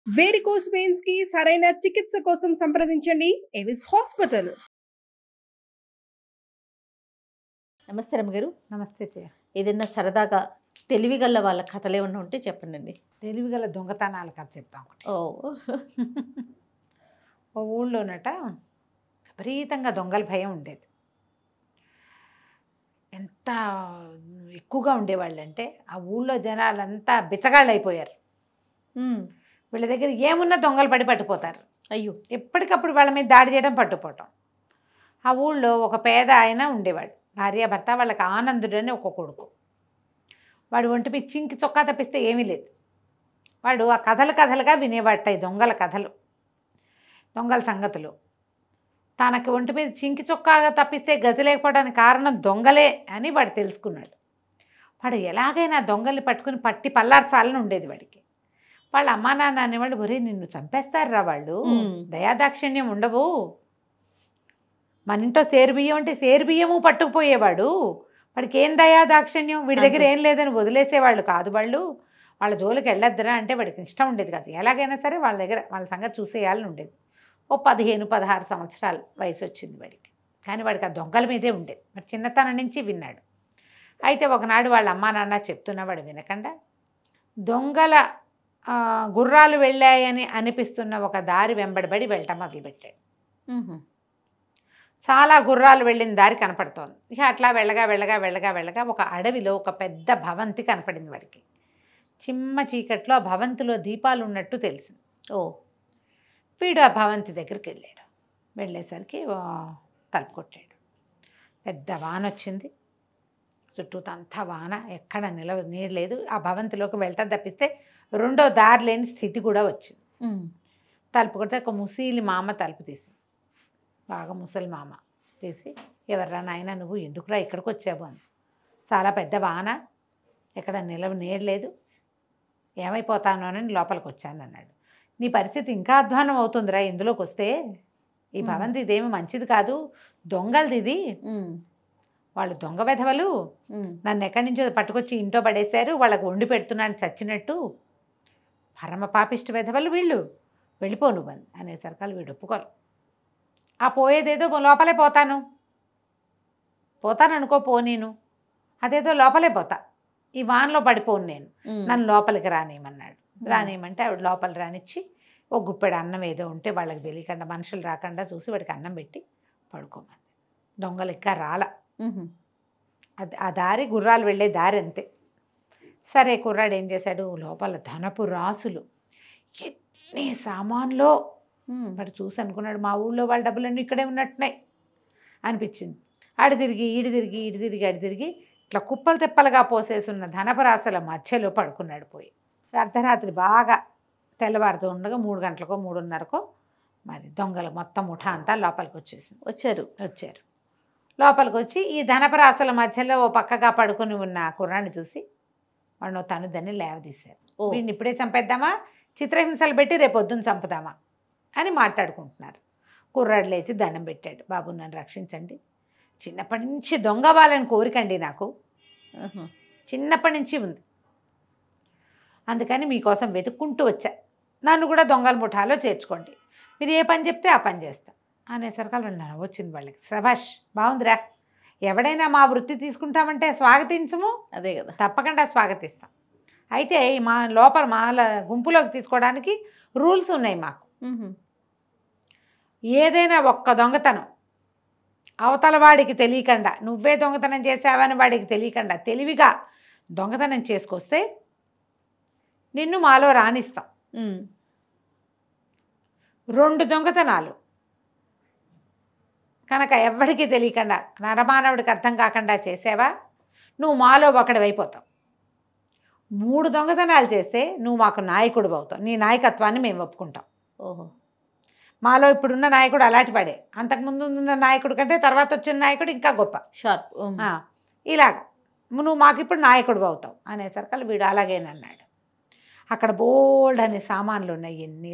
Varicose veins కి సరైన చికిత్స కోసం సంప్రదించండి ఎవిస్ హాస్పిటల్. నమస్తే రమ్మగారు. నమస్తే చెయ్య. ఏదైనా సరదాగా తెలివిగల వాళ్ళ కథలు ఏమన్నా ఉంటే చెప్పండి. తెలివిగల దొంగతనాల కథ చెప్తాం ఒకటి. ఓ ఓ ఊళ్ళోనట విపరీతంగా దొంగల భయం ఉండేది. ఎంత ఎక్కువగా ఉండేవాళ్ళంటే ఆ ఊళ్ళో జనాలంతా బిచ్చగాళ్ళు అయిపోయారు. వీళ్ళ దగ్గర ఏమున్నా దొంగలు పడి పట్టుకుపోతారు. అయ్యో, ఎప్పటికప్పుడు వాళ్ళ మీద దాడి చేయడం, పట్టుకుపోవటం. ఆ ఊళ్ళో ఒక పేద ఆయన ఉండేవాడు, భార్యాభర్త. వాళ్ళకి ఆనందుడు అని ఒక కొడుకు. వాడు ఒంటి మీద చింకి చొక్కా తప్పిస్తే ఏమీ లేదు. వాడు ఆ కథలుగా వినేవాట, ఈ దొంగల కథలు, దొంగల సంగతులు. తనకి ఒంటి మీద చింకి చొక్కాగా తప్పిస్తే గతి లేకపోవడానికి కారణం దొంగలే అని వాడు తెలుసుకున్నాడు. వాడు ఎలాగైనా దొంగల్ని పట్టుకుని పట్టి పల్లార్చాలని ఉండేది వాడికి. వాళ్ళ అమ్మా నాన్న అనేవాళ్ళు, ఒరే నిన్ను చంపేస్తారా వాళ్ళు, దయాదాక్షిణ్యం ఉండవు. మన ఇంట్లో సేరు బియ్యం అంటే సేరు బియ్యము పట్టుకుపోయేవాడు. వాడికి ఏం దయాదాక్షిణ్యం, వీడి దగ్గర ఏం లేదని వదిలేసేవాళ్ళు కాదు వాళ్ళు. వాళ్ళ జోలికి వెళ్ళొద్దురా అంటే వాడికి ఇష్టం ఉండేది కాదు. ఎలాగైనా సరే వాళ్ళ దగ్గర వాళ్ళ సంగతి చూసేయాలని ఉండేది. ఓ 15-16 సంవత్సరాలు వయసు వచ్చింది వాడికి. కానీ వాడికి ఆ దొంగల మీదే ఉండేది. మరి చిన్నతనం నుంచి విన్నాడు. అయితే ఒకనాడు వాళ్ళ అమ్మా నాన్న చెప్తున్నా వాడు వినకుండా దొంగల గుర్రాలు వెళ్ళాయని అనిపిస్తున్న ఒక దారి వెంబడబడి వెళ్ళటం మొదలుపెట్టాడు. చాలా గుర్రాలు వెళ్ళిన దారి కనపడుతోంది. ఇక అట్లా వెళ్ళగా ఒక అడవిలో ఒక పెద్ద భవంతి కనపడింది వాడికి. చిమ్మ చీకట్లో ఆ భవంతిలో దీపాలు ఉన్నట్టు తెలిసింది. ఓ, వీడు ఆ భవంతి దగ్గరికి వెళ్ళాడు. వెళ్ళేసరికి తలుపు కొట్టాడు. పెద్ద వాన వచ్చింది. చుట్టూతంతా వాన, ఎక్కడ నీరు లేదు. ఆ భవంతిలోకి వెళ్ళటం తప్పిస్తే రెండో దారి లేని స్థితి కూడా వచ్చింది. తలుపు కొడితే ఒక ముసలి మామ తలుపు తీసింది. బాగా ముసలి మామ తీసి, ఎవర్రా నాయన నువ్వు, ఎందుకురా ఇక్కడికి వచ్చావు అని. చాలా పెద్ద వాన, ఎక్కడ నీరు లేదు, ఏమైపోతాను అని లోపలికి వచ్చాను అన్నాడు. నీ పరిస్థితి ఇంకా అధ్వానం అవుతుందిరా ఇందులోకి వస్తే. ఈ భవంతి ఇదేమి మంచిది కాదు, దొంగలది ఇది. వాళ్ళు దొంగ వెధవలు, నన్ను ఎక్కడి నుంచో పట్టుకొచ్చి ఇంట్లో పడేశారు, వాళ్ళకు వండి పెడుతున్నాను చచ్చినట్టు. పరమ పాపిష్టి వెధవలు వీళ్ళు, వెళ్ళిపో నువ్వని అనేసరికి వీడు ఒప్పుకోరు. ఆ పోయేదేదో లోపలే పోతాను అనుకో, పోనీను అదేదో లోపలే పోతా, ఈ వానలో పడిపోను నేను, నన్ను లోపలికి రానియమన్నాడు. రానియమంటే ఆవిడ లోపల రానిచ్చి ఓ గుప్పెడు అన్నం ఏదో ఉంటే వాళ్ళకి తెలియకుండా, మనుషులు రాకుండా చూసి వాడికి అన్నం పెట్టి పడుకోమంది. దొంగలు ఇంకా రాల. అది ఆ దారి గుర్రాలు వెళ్ళే దారి అంతే. సరే కుర్రాడు ఏం చేశాడు, లోపల ధనపు రాసులు, ఎన్ని సామాన్లో. వాడు చూసి అనుకున్నాడు, మా ఊళ్ళో వాళ్ళ డబ్బులన్నీ ఇక్కడే ఉన్నట్టున్నాయి అనిపించింది. ఆడు తిరిగి అడి తిరిగి ఇట్లా కుప్పలు తెప్పలుగా పోసేసున్న ధనపరాశుల మధ్యలో పడుకున్నాడు. పోయి అర్ధరాత్రి బాగా తెల్లవారుతూ ఉండగా 3 గంటలకో 3:30కో మరి దొంగలు మొత్తం ముఠా అంతా లోపలికి వచ్చారు. లోపలికి వచ్చి ఈ ధనపరాశుల మధ్యలో ఓ పక్కగా పడుకుని ఉన్న కుర్రాన్ని చూసి వాడు తనుదని లేవదీశారు. వీడిని ఇప్పుడే చంపేద్దామా, చిత్రహింసలు పెట్టి రేపొద్దున చంపుదామా అని మాట్లాడుకుంటున్నారు. కుర్రాడు లేచి దండం పెట్టాడు. బాబు నన్ను రక్షించండి, చిన్నప్పటి నుంచి దొంగ వాళ్ళని కోరికండి నాకు, చిన్నప్పటి నుంచి ఉంది, అందుకని మీకోసం వెతుక్కుంటూ వచ్చా, నన్ను కూడా దొంగల ముఠాలో చేర్చుకోండి, మీరు ఏ పని చెప్తే ఆ పని చేస్తా అనేసరికి నన్ను వచ్చింది వాళ్ళకి. శభాష్, బాగుందిరా, ఎవడైనా మా వృత్తి తీసుకుంటామంటే స్వాగతించము, అదే కదా, తప్పకుండా స్వాగతిస్తాం. అయితే మా లోపల మాల గుంపులోకి తీసుకోవడానికి రూల్స్ ఉన్నాయి మాకు. ఏదైనా ఒక్క దొంగతనం అవతల వాడికి తెలియకుండా, నువ్వే దొంగతనం చేసావని వాడికి తెలియకుండా తెలివిగా దొంగతనం చేసుకొస్తే నిన్ను మాలో రాణిస్తాం. 2 దొంగతనాలు కనుక ఎవ్వడికి తెలియకుండా, నరమానవుడికి అర్థం కాకుండా చేసావా, నువ్వు మాలో ఒకడివైపోతావు. 3 దొంగతనాలు చేస్తే నువ్వు మాకు నాయకుడు అవుతావు, నీ నాయకత్వాన్ని మేము ఒప్పుకుంటాం. ఓహో, మాలో ఇప్పుడున్న నాయకుడు అలాంటి వాడే, అంతకుముందు ఉన్న నాయకుడు కంటే తర్వాత వచ్చిన నాయకుడు ఇంకా గొప్ప, షార్ప్. ఇలాగ నువ్వు మాకు ఇప్పుడు నాయకుడు అవుతావు అనేసరికి వీడు అలాగేనన్నాడు. అక్కడ బోల్డ్ అనే సామాన్లు ఉన్నాయి. ఎన్ని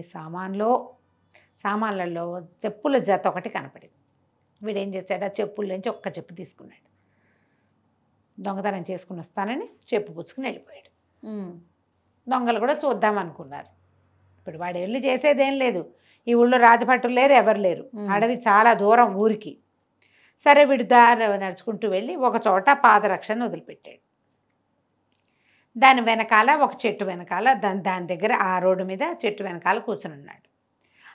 సామాన్లలో చెప్పుల జత ఒకటి కనపడింది. వీడేం చేశాడు, ఆ చెప్పుల నుంచి ఒక్క చెప్పు తీసుకున్నాడు. దొంగతనం చేసుకుని వస్తానని చెప్పు పుచ్చుకుని వెళ్ళిపోయాడు. దొంగలు కూడా చూద్దామనుకున్నారు. ఇప్పుడు వాడు వెళ్ళి చేసేదేం లేదు, ఈ ఊళ్ళో రాజభటులు లేరు, ఎవరు లేరు, అడవి చాలా దూరం ఊరికి. సరే వీడు దారి నడుచుకుంటూ వెళ్ళి ఒక చోట పాదరక్షను వదిలిపెట్టాడు. దాని వెనకాల ఒక చెట్టు వెనకాల దాని దగ్గర ఆ రోడ్డు మీద చెట్టు వెనకాల కూర్చుని ఉన్నాడు.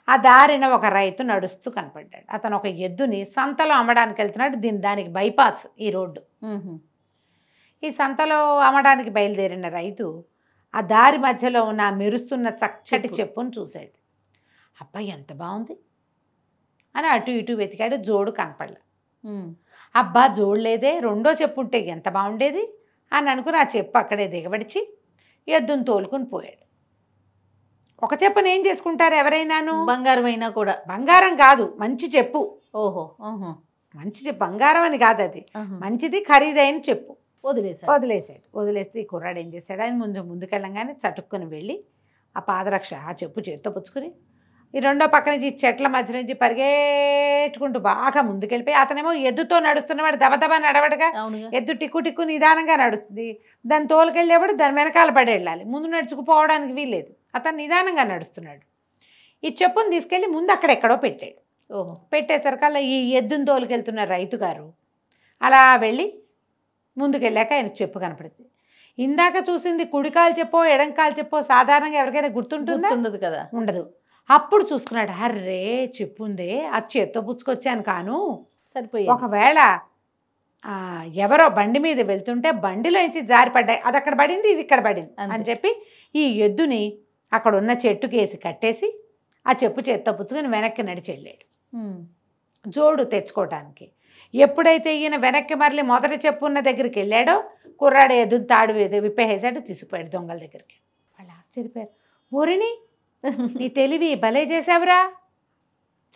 ఆ దారిన ఒక రైతు నడుస్తూ కనపడ్డాడు. అతను ఒక ఎద్దుని సంతలో అమ్మడానికి వెళ్తున్నాడు. దానికి బైపాస్ ఈ రోడ్డు. ఈ సంతలో అమ్మడానికి బయలుదేరిన రైతు ఆ దారి మధ్యలో ఉన్న మెరుస్తున్న చక్కటి చెప్పును చూశాడు. అబ్బాయి ఎంత బాగుంది అని అటు ఇటు వెతికాడు, జోడు కనపడలే. అబ్బా జోడులేదే, రెండో చెప్పు ఉంటే ఎంత బాగుండేది అని అనుకుని ఆ చెప్పు అక్కడే దిగబడిచి ఎద్దును తోలుకుని పోయాడు. ఒక చెప్పును ఏం చేసుకుంటారు ఎవరైనాను? బంగారం అయినా కూడా. బంగారం కాదు, మంచి చెప్పు. ఓహో, మంచి చెప్పు, బంగారం అని కాదు, అది మంచిది, ఖరీదైన చెప్పు. వదిలేస్తే ఈ కుర్రాడు ఏం చేశాడు, ఆయన ముందుకెళ్ళంగానే చటుక్కుని వెళ్ళి ఆ పాదరక్ష ఆ చెప్పు చేత్తో పుచ్చుకుని ఈ రెండో పక్క నుంచి చెట్ల మధ్య నుంచి పరిగెట్టుకుంటూ బాగా ముందుకెళ్ళిపోయి, అతనేమో ఎద్దుతో నడుస్తున్నవాడు దబదబా నడవడగా, ఎద్దు టిక్కు టిక్కు నిదానంగా నడుస్తుంది. దాన్ని తోలుకెళ్ళేవాడు దాని వెనకాల పడి వెళ్ళాలి, ముందు నడుచుకుపోవడానికి వీల్లేదు. అతను నిదానంగా నడుస్తున్నాడు. ఈ చెప్పును తీసుకెళ్ళి ముందు అక్కడెక్కడో పెట్టాడు. పెట్టేసరికల్లా ఈ ఎద్దును తోలుకెళ్తున్న రైతు గారు అలా వెళ్ళి ముందుకెళ్ళాక ఆయన చెప్పు కనపడుతుంది. ఇందాక చూసింది కుడికాలు చెప్పో ఎడంకాలు చెప్పో సాధారణంగా ఎవరికైనా గుర్తుంటుందా? కదా, ఉండదు. అప్పుడు చూసుకున్నాడు, అర్రే చెప్పుందే, అది చేత్తో పుచ్చుకొచ్చాను కాను, సరిపోయి ఒకవేళ ఎవరో బండి మీద వెళ్తుంటే బండిలోంచి జారిపడ్డాయి, అది అక్కడ పడింది, ఇది ఇక్కడ పడింది అని చెప్పి ఈ ఎద్దుని అక్కడ ఉన్న చెట్టుకేసి కట్టేసి ఆ చెప్పు చేత్తో పుచ్చుకొని వెనక్కి నడిచి వెళ్ళాడు జోడు తెచ్చుకోవటానికి. ఎప్పుడైతే ఈయన వెనక్కి మరలి మొదటి చెప్పు ఉన్న దగ్గరికి వెళ్ళాడో కుర్రాడు ఎద్దును తాడు విప్పేసాడు, తీసుకుపోయాడు దొంగల దగ్గరికి. వాళ్ళు ఆశ్చర్యపోయారు, ఊరిని నీ తెలివి భలే చేసావురా,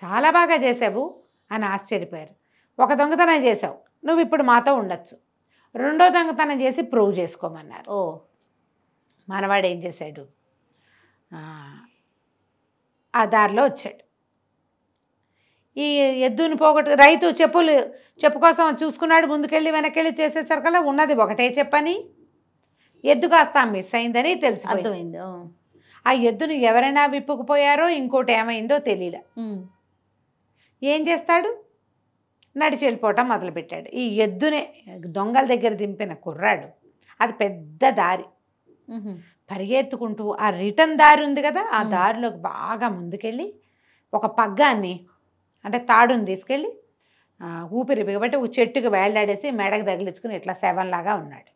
చాలా బాగా చేసావు అని ఆశ్చర్యపోయారు. ఒక దొంగతనం చేసావు, నువ్వు ఇప్పుడు మాతో ఉండొచ్చు, రెండో దొంగతనం చేసి ప్రూవ్ చేసుకోమన్నారు. మనవాడు ఏం చేశాడు, ఆ దారిలో వచ్చాడు. ఈ ఎద్దుని రైతు చెప్పు కోసం చూసుకున్నాడు, ముందుకెళ్ళి వెనకెళ్ళి చేసేసరికల్లా ఉన్నది ఒకటే చెప్పని, ఎద్దు కాస్త మిస్ అయిందని తెలిసిపోయింది. ఆ ఎద్దును ఎవరైనా విప్పుకుపోయారో ఇంకోటి ఏమైందో తెలియలే. ఏం చేస్తాడు, నడిచి వెళ్ళిపోవటం మొదలుపెట్టాడు. ఈ ఎద్దునే దొంగల దగ్గర దింపిన కుర్రాడు, అది పెద్ద దారి, పరిగెత్తుకుంటూ ఆ రిటర్న్ దారి ఉంది కదా, ఆ దారిలోకి బాగా ముందుకెళ్ళి ఒక పగ్గాన్ని అంటే తాడుని తీసుకెళ్ళి ఊపిరి బిగబట్టి ఒక చెట్టుకి వేళ్లాడేసి మెడకు తగిలించుకుని ఇట్లా శవంలాగా ఉన్నాడు.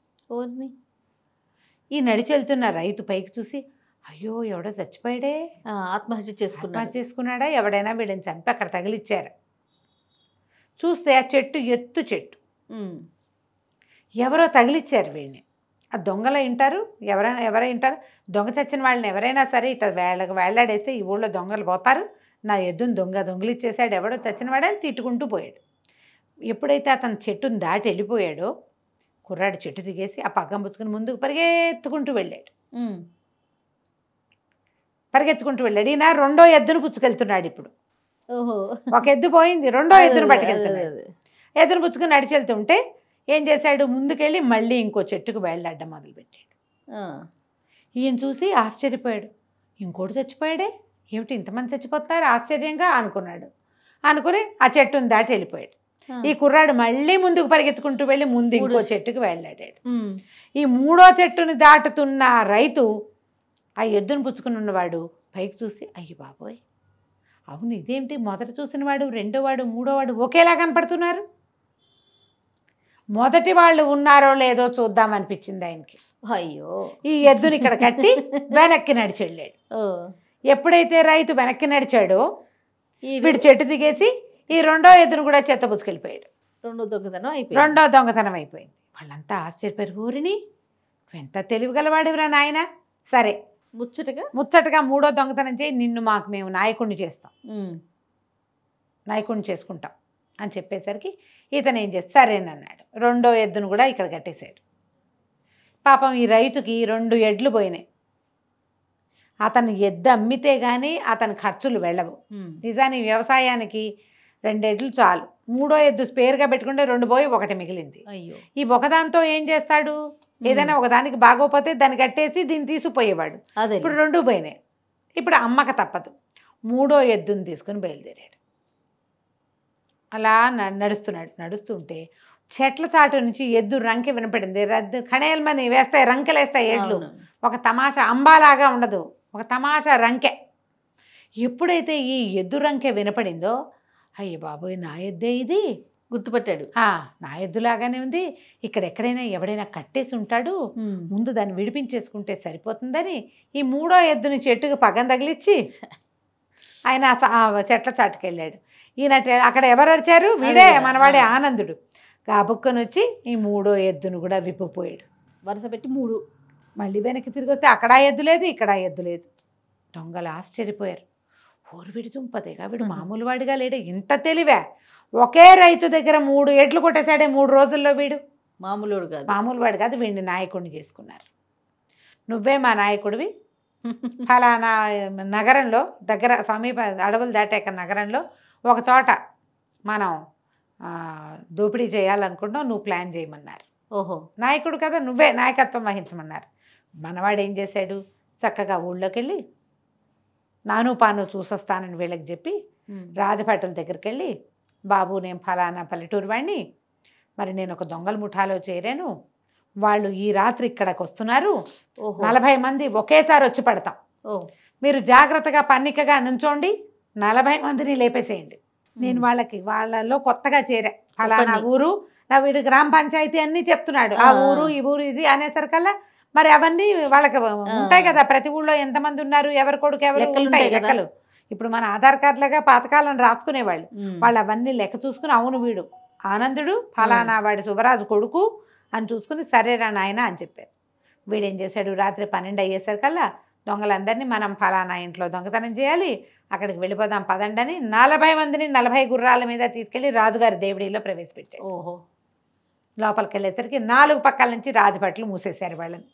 ఈ నడిచి వెళ్తున్న రైతు పైకి చూసి, అయ్యో ఎవడో చచ్చిపోయాడే, ఆత్మహత్య చేసుకున్నాడా, ఎవడైనా వీడిని చంపి అక్కడ తగిలిచ్చారు. చూస్తే ఆ చెట్టు ఎత్తు చెట్టు, ఎవరో తగిలిచ్చారు వీడిని. ఆ దొంగలు వింటారు, ఎవరైనా వింటారు, దొంగ చచ్చిన వాళ్ళని ఎవరైనా సరే ఇట్లా వేళ్లాడేస్తే ఈ ఊళ్ళో దొంగలు పోతారు, నా ఎద్దును దొంగిలిచ్చేసాడు ఎవడో చచ్చినవాడని తిట్టుకుంటూ పోయాడు. ఎప్పుడైతే అతను చెట్టును దాటి వెళ్ళిపోయాడో కుర్రాడు చెట్టు దిగేసి ఆ పగ్గం పుచ్చుకుని ముందుకు పరిగెత్తుకుంటూ వెళ్ళాడు. ఈయన రెండో ఎద్దును పుచ్చుకెళ్తున్నాడు. ఇప్పుడు ఒక ఎద్దు పోయింది, రెండో ఎద్దును పట్టుకెళ్తున్నాడు. ఎద్దును పుచ్చుకుని నడిచి వెళ్తుంటే ఏం చేశాడు, ముందుకెళ్ళి మళ్ళీ ఇంకో చెట్టుకు వేళ్లాడడం మొదలుపెట్టాడు. ఈయన చూసి ఆశ్చర్యపోయాడు, ఇంకోటి చచ్చిపోయాడే, ఏమిటి ఇంతమంది చచ్చిపోతున్నారు ఆశ్చర్యంగా అనుకున్నాడు. అనుకుని ఆ చెట్టును దాటి వెళ్ళిపోయాడు. ఈ కుర్రాడు మళ్ళీ ముందుకు పరిగెత్తుకుంటూ వెళ్ళి ముందు ఇంకో చెట్టుకు వేళ్లాడాడు. ఈ మూడో చెట్టుని దాటుతున్న రైతు ఆ ఎద్దును పుచ్చుకుని ఉన్నవాడు పైకి చూసి, అయ్యి బాబోయ్, అవును ఇదేంటి, మొదట చూసినవాడు రెండోవాడు మూడోవాడు ఒకేలా కనపడుతున్నారు, మొదటి వాళ్ళు ఉన్నారో లేదో చూద్దామనిపించింది ఆయనకి. అయ్యో, ఈ ఎద్దుని ఇక్కడ కట్టి వెనక్కి నడిచి వెళ్ళాడు. ఎప్పుడైతే రైతు వెనక్కి నడిచాడో వీడు చెట్టు దిగేసి ఈ రెండో ఎద్దును కూడా చెత్త పుచ్చుకెళ్ళిపోయాడు. రెండో దొంగతనం అయిపోయింది. వాళ్ళంతా ఆశ్చర్యపోయారు, ఊరిని ఎంత తెలివిగలవాడివిరా నాయన, సరే ముచ్చటగా మూడో దొంగతనం చేయి, నిన్ను మేము నాయకుడిని చేస్తాం, నాయకుడిని చేసుకుంటాం అని చెప్పేసరికి ఇతను ఏం చేస్తే సరేనన్నాడు. రెండో ఎద్దును కూడా ఇక్కడ కట్టేశాడు. పాపం ఈ రైతుకి 2 ఎడ్లు పోయినాయి. అతను ఎద్దు అమ్మితే కానీ అతని ఖర్చులు వెళ్ళవు. నిజానికి వ్యవసాయానికి 2 ఎడ్లు చాలు, మూడో ఎద్దు స్పేర్గా పెట్టుకుంటే 2 పోయి 1 మిగిలింది. ఈ ఒకదాంతో ఏం చేస్తాడు, ఏదైనా ఒకదానికి బాగోపోతే దాన్ని కట్టేసి దీన్ని తీసుకుపోయేవాడు. ఇప్పుడు 2 పోయినాయి. ఇప్పుడు అమ్మక తప్పదు. మూడో ఎద్దుని తీసుకుని బయలుదేరాడు. అలా నడుస్తుంటే చెట్ల చాటు నుంచి ఎద్దు రంకె వినపడింది. రద్దు కణేల్మని వేస్తాయి, రంకెలేస్తాయి ఎడ్లు. ఒక తమాషా, అంబాలాగా ఉండదు, ఒక తమాషా రంకె. ఎప్పుడైతే ఈ ఎద్దు రంకె వినపడిందో, అయ్య బాబోయ్ నా ఎద్దే ఇది గుర్తుపట్టాడు. నా ఎద్దులాగానే ఉంది, ఇక్కడ ఎక్కడైనా ఎవడైనా కట్టేసి ఉంటాడు, ముందు దాన్ని విడిపించేసుకుంటే సరిపోతుందని ఈ మూడో ఎద్దుని చెట్టుకు పగం తగిలిచ్చి ఆయన చెట్ల చాటుకు వెళ్ళాడు. ఈయన అక్కడ ఎవరు అరిచారు? వీడే, మనవాడే ఆనందుడు. కాబుక్కని వచ్చి ఈ మూడో ఎద్దును కూడా విప్పిపోయాడు. వరుస పెట్టి 3. మళ్ళీ వెనక్కి తిరిగి వస్తే అక్కడ ఎద్దు లేదు, ఇక్కడ ఎద్దు లేదు. దొంగలు ఆశ్చర్యపోయారు. వీడి దుంపదేగా, వీడు మామూలు వాడిగా లేడే, ఇంత తెలివే, ఒకే రైతు దగ్గర 3 ఎడ్లు కొట్టేశాడే 3 రోజుల్లో. వీడు మామూలు వాడు కాదు, వీడిని నాయకుడిని చేసుకున్నారు. నువ్వే మా నాయకుడివి, ఫలానా నగరంలో దగ్గర సమీప అడవులు దాటాక నగరంలో ఒక చోట మనం దోపిడీ చేయాలనుకుంటున్నావు, నువ్వు ప్లాన్ చేయమన్నారు. ఓహో, నాయకుడు కదా, నువ్వే నాయకత్వం వహించమన్నారు. మనవాడు ఏం చేశాడు? చక్కగా ఊళ్ళోకి వెళ్ళి నాను పాను చూసొస్తానని వీళ్ళకి చెప్పి రాజభటుల దగ్గరికి వెళ్ళి, బాబు నేను ఫలానా పల్లెటూరు వాడిని, మరి నేను ఒక దొంగల ముఠాలో చేరాను, వాళ్ళు ఈ రాత్రి ఇక్కడికి వస్తున్నారు, 40 మంది ఒకేసారి వచ్చి పడతాం, మీరు జాగ్రత్తగా పన్నికగా నుంచోండి, 40 మందిని లేపేసేయండి. నేను వాళ్ళలో కొత్తగా చేరా, ఫలానా ఊరు, నా వీడు గ్రామ పంచాయతీ అన్నీ చెప్తున్నాడు, ఆ ఊరు ఈ ఊరు ఇది అనేసరికల్లా మరి అవన్నీ వాళ్ళకి ఉంటాయి కదా, ప్రతి ఊళ్ళో ఎంతమంది ఉన్నారు, ఎవరి కొడుకు ఎవరు ఉంటాయి లెక్కలు. ఇప్పుడు మన ఆధార్ కార్డులుగా పాతకాలను రాసుకునేవాళ్ళు, వాళ్ళు అవన్నీ లెక్క చూసుకుని, అవును వీడు ఆనందుడు ఫలానా వాడి శుభరాజు కొడుకు అని చూసుకుని, సరేరా నాయన అని చెప్పారు. వీడేం చేశాడు? రాత్రి 12 అయ్యేసరికల్లా దొంగలందరినీ మనం ఫలానా ఇంట్లో దొంగతనం చేయాలి, అక్కడికి వెళ్ళిపోదాం పదండి అని 40 మందిని 40 గుర్రాల మీద తీసుకెళ్లి రాజుగారి దేవుడిలో ప్రవేశపెట్టాడు. లోపలికి వెళ్ళేసరికి 4 పక్కల నుంచి రాజభట్లు మూసేశారు వాళ్ళని.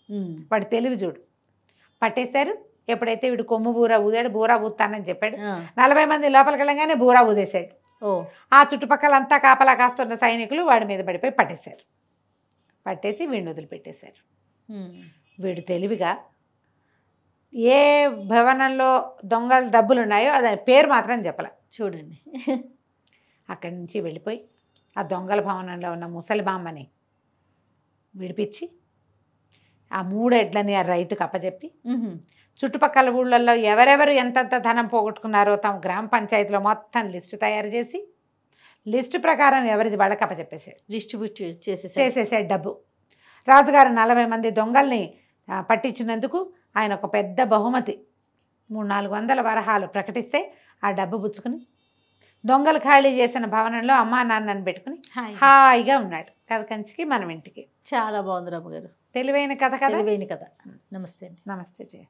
వాడు తెలివి చూడు, పట్టేశారు. ఎప్పుడైతే వీడు కొమ్ము బూరా ఊదాడు, బూరా ఊతానని చెప్పాడు, 40 మంది లోపలికి వెళ్ళగానే బూరా ఊదేశాడు. ఆ చుట్టుపక్కలంతా కాపలా కాస్తున్న సైనికులు వాడి మీద పడిపోయి పట్టేశారు. పట్టేసి వీడిని వదిలిపెట్టేశారు. వీడు తెలివిగా ఏ భవనంలో దొంగల డబ్బులు ఉన్నాయో అది పేరు మాత్రం చెప్పలే. చూడండి, అక్కడి నుంచి వెళ్ళిపోయి ఆ దొంగల భవనంలో ఉన్న ముసలి బామ్మని విడిపించి ఆ 3 ఎడ్లని ఆ రైతుకు అప్పచెప్పి, చుట్టుపక్కల ఊళ్ళల్లో ఎవరెవరు ఎంతంత ధనం పోగొట్టుకున్నారో తమ గ్రామ పంచాయతీలో మొత్తం లిస్టు తయారు చేసి, లిస్టు ప్రకారం ఎవరిది వాళ్ళకి అప్పచెప్పేసాడు, డిస్ట్రిబ్యూట్ చేసేసాడు డబ్బు. రాజుగారు 40 మంది దొంగల్ని పట్టించినందుకు ఆయన ఒక పెద్ద బహుమతి 300-400 వరహాలు ప్రకటిస్తే ఆ డబ్బు పుచ్చుకుని దొంగలు ఖాళీ చేసిన భవనంలో అమ్మా నాన్నని పెట్టుకుని హాయిగా ఉన్నాడు. కథ కంచికి మనం ఇంటికి. చాలా బాగుంది రమ్మగారు, తెలివైన కథ కదా. తెలివైన కథ. నమస్తే అండి. నమస్తే జయ.